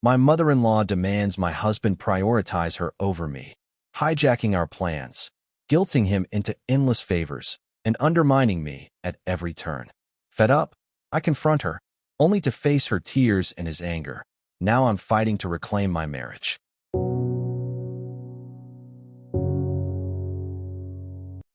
My mother-in-law demands my husband prioritize her over me, hijacking our plans, guilting him into endless favors, and undermining me at every turn. Fed up, I confront her, only to face her tears and his anger. Now I'm fighting to reclaim my marriage.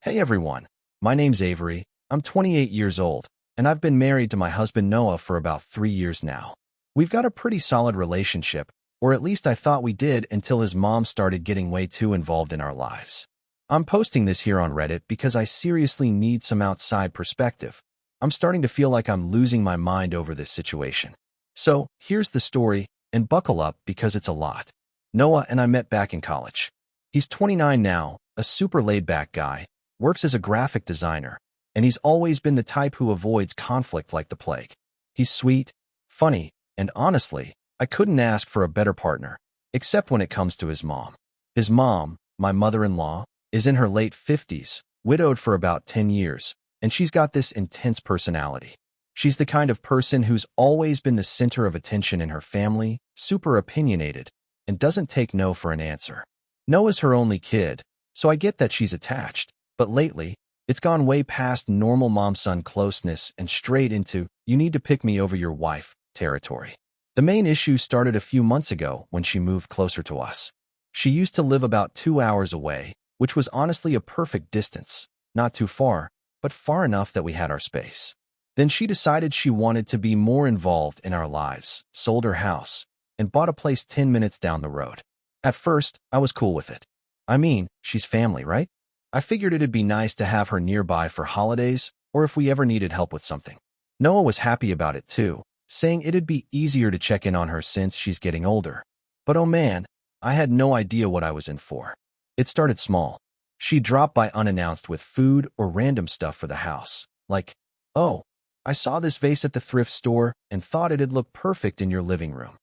Hey everyone, my name's Avery. I'm 28 years old, and I've been married to my husband Noah for about 3 years now. We've got a pretty solid relationship, or at least I thought we did until his mom started getting way too involved in our lives. I'm posting this here on Reddit because I seriously need some outside perspective. I'm starting to feel like I'm losing my mind over this situation. So, here's the story, and buckle up because it's a lot. Noah and I met back in college. He's 29 now, a super laid-back guy, works as a graphic designer, and he's always been the type who avoids conflict like the plague. He's sweet, funny, and honestly, I couldn't ask for a better partner, except when it comes to his mom. His mom, my mother-in-law, is in her late 50s, widowed for about 10 years, and she's got this intense personality. She's the kind of person who's always been the center of attention in her family, super opinionated, and doesn't take no for an answer. Noah's her only kid, so I get that she's attached, but lately, it's gone way past normal mom-son closeness and straight into, you need to pick me over your wife, territory. The main issue started a few months ago when she moved closer to us. She used to live about 2 hours away, which was honestly a perfect distance, not too far, but far enough that we had our space. Then she decided she wanted to be more involved in our lives, sold her house, and bought a place 10 minutes down the road. At first, I was cool with it. I mean, she's family, right? I figured it'd be nice to have her nearby for holidays or if we ever needed help with something. Noah was happy about it too, saying it'd be easier to check in on her since she's getting older. But oh man, I had no idea what I was in for. It started small. She dropped by unannounced with food or random stuff for the house. Like, oh, I saw this vase at the thrift store and thought it'd look perfect in your living room.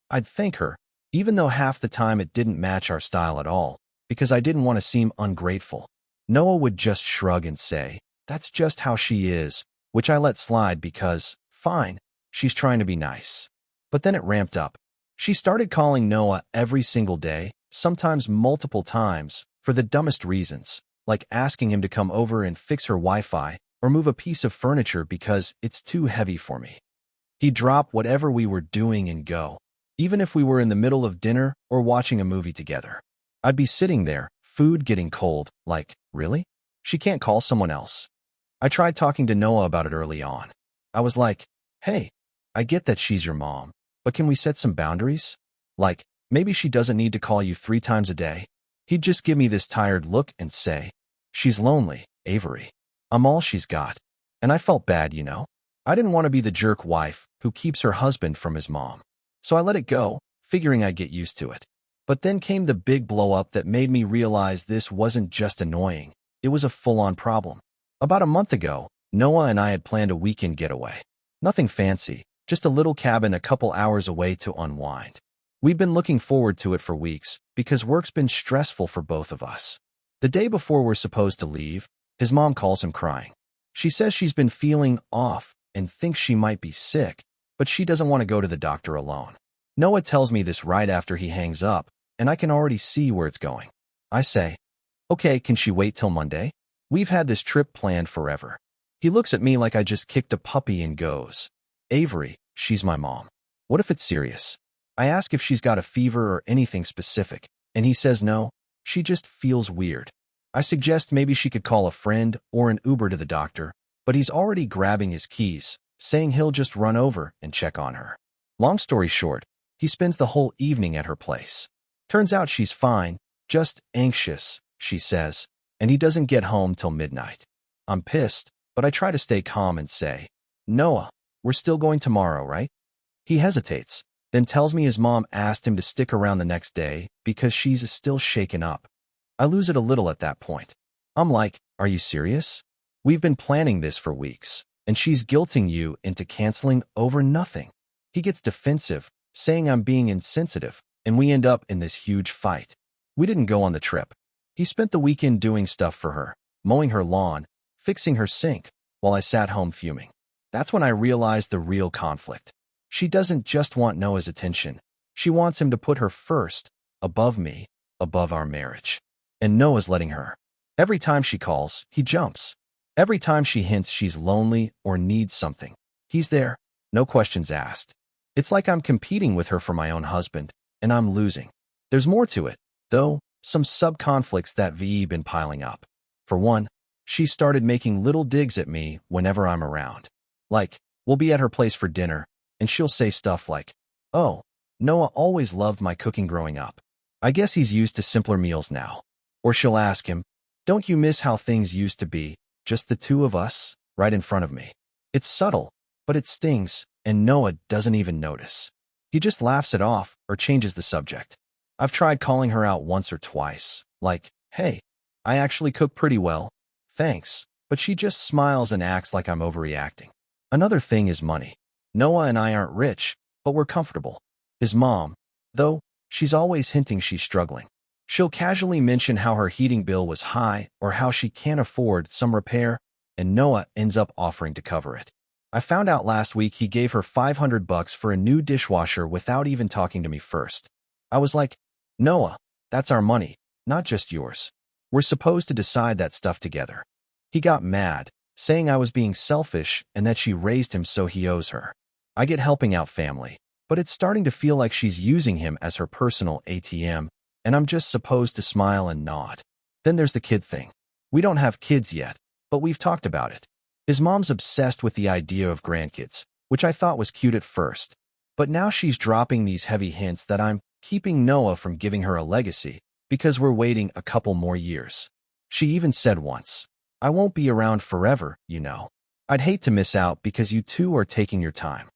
I'd thank her, even though half the time it didn't match our style at all, because I didn't want to seem ungrateful. Noah would just shrug and say, that's just how she is, which I let slide because, fine, she's trying to be nice. But then it ramped up. She started calling Noah every single day, sometimes multiple times, for the dumbest reasons, like asking him to come over and fix her Wi-Fi or move a piece of furniture because it's too heavy for me. He'd drop whatever we were doing and go, even if we were in the middle of dinner or watching a movie together. I'd be sitting there, food getting cold, like, really? She can't call someone else. I tried talking to Noah about it early on. I was like, hey, I get that she's your mom, but can we set some boundaries? Like, maybe she doesn't need to call you 3 times a day. He'd just give me this tired look and say, she's lonely, Avery. I'm all she's got. And I felt bad, you know? I didn't want to be the jerk wife who keeps her husband from his mom. So I let it go, figuring I'd get used to it. But then came the big blow-up that made me realize this wasn't just annoying, it was a full-on problem. About a month ago, Noah and I had planned a weekend getaway. Nothing fancy, just a little cabin a couple hours away to unwind. We've been looking forward to it for weeks because work's been stressful for both of us. The day before we're supposed to leave, his mom calls him crying. She says she's been feeling off and thinks she might be sick, but she doesn't want to go to the doctor alone. Noah tells me this right after he hangs up, and I can already see where it's going. I say, okay, can she wait till Monday? We've had this trip planned forever. He looks at me like I just kicked a puppy and goes, Avery, she's my mom. What if it's serious? I ask if she's got a fever or anything specific, and he says no, she just feels weird. I suggest maybe she could call a friend or an Uber to the doctor, but he's already grabbing his keys, saying he'll just run over and check on her. Long story short, he spends the whole evening at her place. Turns out she's fine, just anxious, she says, and he doesn't get home till midnight. I'm pissed, but I try to stay calm and say, Noah, we're still going tomorrow, right? He hesitates, then tells me his mom asked him to stick around the next day because she's still shaken up. I lose it a little at that point. I'm like, are you serious? We've been planning this for weeks, and she's guilting you into canceling over nothing. He gets defensive, saying I'm being insensitive, and we end up in this huge fight. We didn't go on the trip. He spent the weekend doing stuff for her, mowing her lawn, fixing her sink, while I sat home fuming. That's when I realized the real conflict. She doesn't just want Noah's attention. She wants him to put her first, above me, above our marriage. And Noah's letting her. Every time she calls, he jumps. Every time she hints she's lonely or needs something, he's there, no questions asked. It's like I'm competing with her for my own husband, and I'm losing. There's more to it, though, some sub-conflicts that VE been piling up. For one, she started making little digs at me whenever I'm around. Like, we'll be at her place for dinner, and she'll say stuff like, "Oh, Noah always loved my cooking growing up. I guess he's used to simpler meals now." Or she'll ask him, "Don't you miss how things used to be, just the two of us, right in front of me?" It's subtle, but it stings, and Noah doesn't even notice. He just laughs it off or changes the subject. I've tried calling her out once or twice, like, "Hey, I actually cook pretty well, thanks," but she just smiles and acts like I'm overreacting. Another thing is money. Noah and I aren't rich, but we're comfortable. His mom, though, she's always hinting she's struggling. She'll casually mention how her heating bill was high or how she can't afford some repair, and Noah ends up offering to cover it. I found out last week he gave her $500 for a new dishwasher without even talking to me first. I was like, "Noah, that's our money, not just yours. We're supposed to decide that stuff together." He got mad, saying I was being selfish and that she raised him so he owes her. I get helping out family, but it's starting to feel like she's using him as her personal ATM, and I'm just supposed to smile and nod. Then there's the kid thing. We don't have kids yet, but we've talked about it. His mom's obsessed with the idea of grandkids, which I thought was cute at first. But now she's dropping these heavy hints that I'm keeping Noah from giving her a legacy because we're waiting a couple more years. She even said once, "I won't be around forever, you know. I'd hate to miss out because you two are taking your time."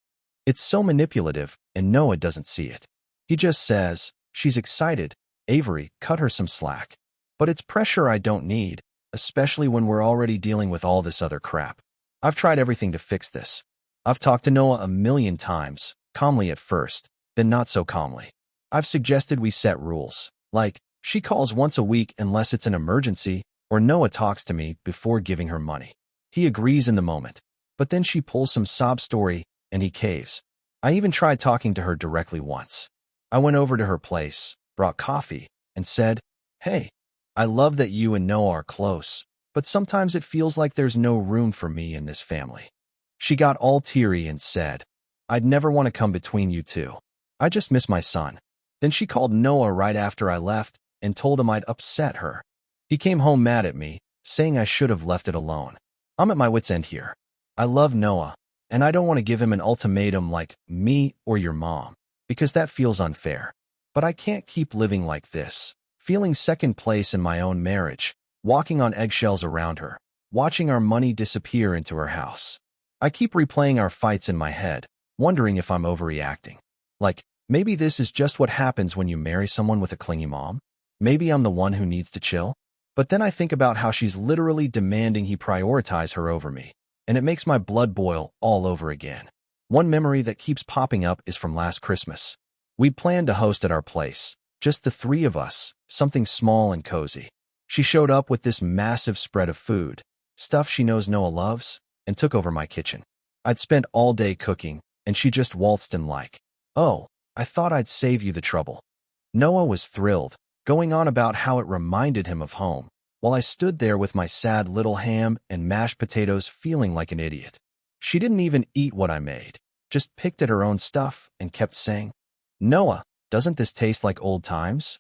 It's so manipulative, and Noah doesn't see it. He just says, "She's excited. Avery, cut her some slack." But it's pressure I don't need, especially when we're already dealing with all this other crap. I've tried everything to fix this. I've talked to Noah a million times, calmly at first, then not so calmly. I've suggested we set rules, like, she calls once a week unless it's an emergency, or Noah talks to me before giving her money. He agrees in the moment, but then she pulls some sob story, and he caves. I even tried talking to her directly once. I went over to her place, brought coffee, and said, "Hey, I love that you and Noah are close, but sometimes it feels like there's no room for me in this family." She got all teary and said, "I'd never want to come between you two. I just miss my son." Then she called Noah right after I left and told him I'd upset her. He came home mad at me, saying I should have left it alone. I'm at my wit's end here. I love Noah, and I don't want to give him an ultimatum like me or your mom, because that feels unfair. But I can't keep living like this, feeling second place in my own marriage, walking on eggshells around her, watching our money disappear into her house. I keep replaying our fights in my head, wondering if I'm overreacting. Like, maybe this is just what happens when you marry someone with a clingy mom. Maybe I'm the one who needs to chill. But then I think about how she's literally demanding he prioritize her over me, and it makes my blood boil all over again. One memory that keeps popping up is from last Christmas. We'd planned to host at our place, just the three of us, something small and cozy. She showed up with this massive spread of food, stuff she knows Noah loves, and took over my kitchen. I'd spent all day cooking, and she just waltzed in like, "Oh, I thought I'd save you the trouble." Noah was thrilled, going on about how it reminded him of home, while I stood there with my sad little ham and mashed potatoes feeling like an idiot. She didn't even eat what I made, just picked at her own stuff and kept saying, "Noah, doesn't this taste like old times?"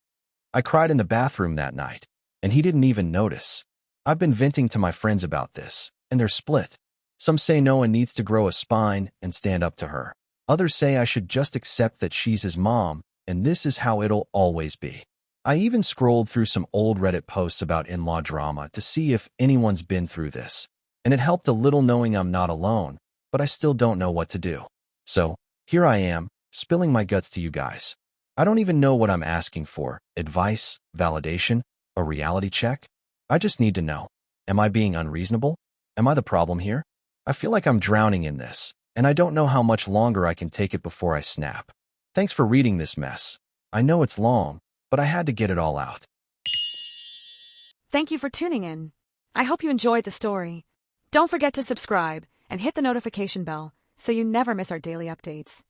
I cried in the bathroom that night, and he didn't even notice. I've been venting to my friends about this, and they're split. Some say Noah needs to grow a spine and stand up to her. Others say I should just accept that she's his mom, and this is how it'll always be. I even scrolled through some old Reddit posts about in-law drama to see if anyone's been through this, and it helped a little knowing I'm not alone, but I still don't know what to do. So, here I am, spilling my guts to you guys. I don't even know what I'm asking for: advice, validation, a reality check? I just need to know. Am I being unreasonable? Am I the problem here? I feel like I'm drowning in this, and I don't know how much longer I can take it before I snap. Thanks for reading this mess. I know it's long, but I had to get it all out. Thank you for tuning in. I hope you enjoyed the story. Don't forget to subscribe and hit the notification bell so you never miss our daily updates.